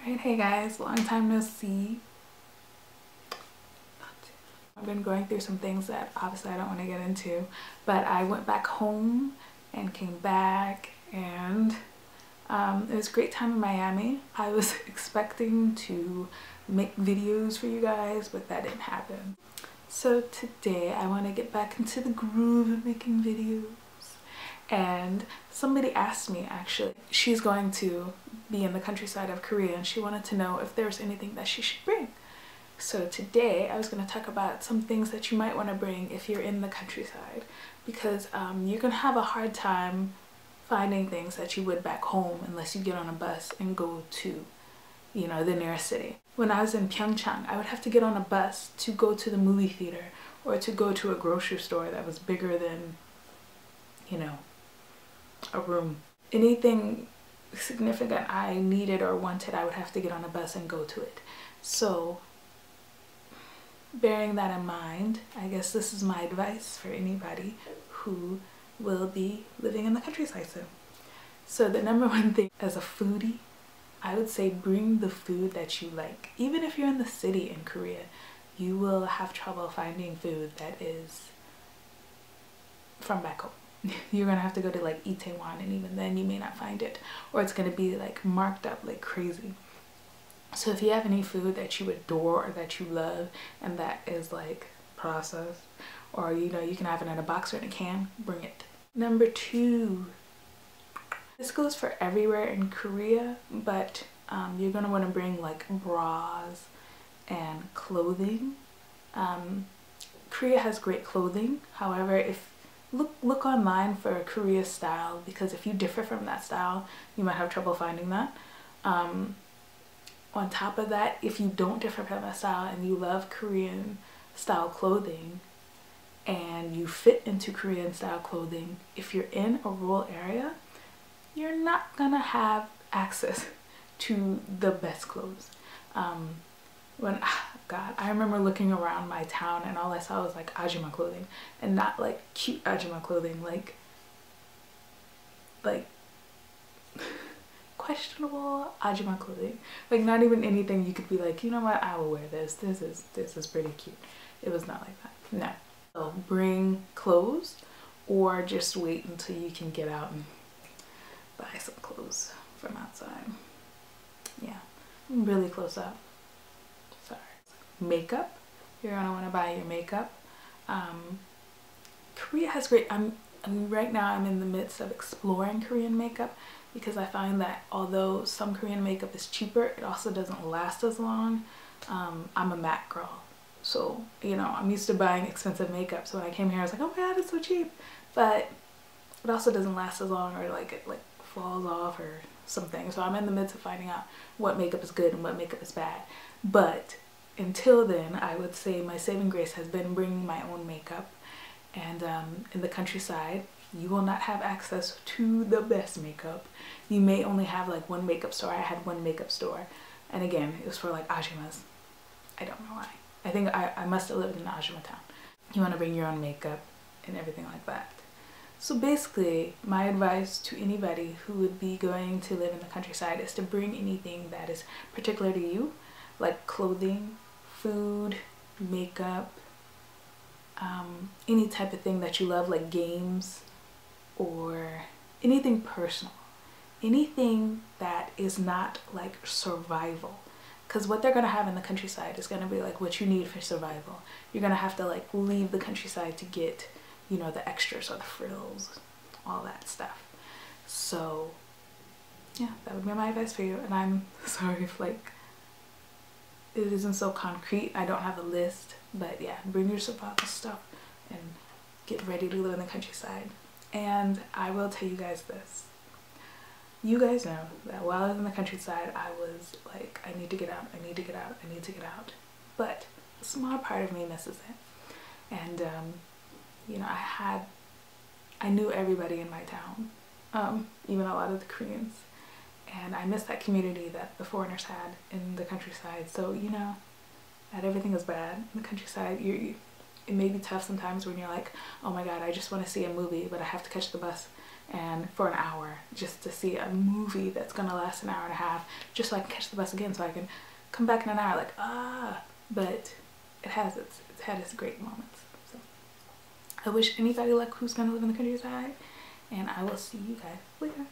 Alright, hey guys, long time no see. I've been going through some things that obviously I don't want to get into, but I went back home and came back, and it was a great time in Miami. I was expecting to make videos for you guys, but that didn't happen. So today I want to get back into the groove of making videos. And somebody asked me, actually, she's going to be in the countryside of Korea and she wanted to know if there's anything that she should bring. So today I was going to talk about some things that you might want to bring if you're in the countryside, because you're going to have a hard time finding things that you would back home unless you get on a bus and go to, you know, the nearest city. When I was in Pyeongchang, I would have to get on a bus to go to the movie theater or to go to a grocery store that was bigger than, you know, a room. Anything significant I needed or wanted, I would have to get on a bus and go to it. So bearing that in mind, I guess this is my advice for anybody who will be living in the countryside soon. So the number one thing, as a foodie, I would say bring the food that you like. Even if you're in the city in Korea, you will have trouble finding food that is from back home. You're gonna have to go to like Itaewon, and even then you may not find it, or it's gonna be like marked up like crazy. So if you have any food that you adore or that you love and that is like processed, or you know, you can have it in a box or in a can, bring it. Number two, this goes for everywhere in Korea, but you're gonna want to bring like bras and clothing. Korea has great clothing. However, if look online for Korea style, because if you differ from that style, you might have trouble finding that. On top of that, if you don't differ from that style and you love Korean style clothing and you fit into Korean style clothing, if you're in a rural area, you're not gonna have access to the best clothes. God, I remember looking around my town and all I saw was like Ajima clothing, and not like cute Ajima clothing, like questionable Ajima clothing, like not even anything you could be like, you know what, I will wear this. This is pretty cute. It was not like that. No. So bring clothes, or just wait until you can get out and buy some clothes from outside. Yeah, really close up. Sorry. Makeup. You're gonna want to buy your makeup. Korea has great. Right now I'm in the midst of exploring Korean makeup, because I find that although some Korean makeup is cheaper, it also doesn't last as long. I'm a matte girl, so you know, I'm used to buying expensive makeup. So when I came here, I was like, oh my god, it's so cheap, but it also doesn't last as long, or like it like falls off or something. So I'm in the midst of finding out what makeup is good and what makeup is bad. But until then, I would say my saving grace has been bringing my own makeup. And in the countryside, you will not have access to the best makeup. You may only have like one makeup store. I had one makeup store, and again, it was for like Ajimas. I don't know why. I think I must have lived in Ajima town. You want to bring your own makeup and everything like that. So basically, my advice to anybody who would be going to live in the countryside is to bring anything that is particular to you, like clothing, food, makeup, any type of thing that you love, like games or anything personal, anything that is not like survival, because what they're gonna have in the countryside is gonna be like what you need for survival. You're gonna have to like leave the countryside to get, you know, the extras or the frills, all that stuff. So yeah, that would be my advice for you. And I'm sorry if like it isn't so concrete. I don't have a list, but yeah, bring your survival stuff and get ready to live in the countryside. And I will tell you guys this. You guys know that while I was in the countryside, I was like, I need to get out, I need to get out, I need to get out. But a small part of me misses it. And you know, I knew everybody in my town, even a lot of the Koreans. And I miss that community that the foreigners had in the countryside. So, you know, not everything is bad in the countryside. It may be tough sometimes when you're like, oh my god, I just want to see a movie, but I have to catch the bus and for an hour just to see a movie that's gonna last an hour and a half, just so I can catch the bus again, so I can come back in an hour like, but it had its great moments. So I wish anybody luck who's gonna live in the countryside, and I will see you guys later.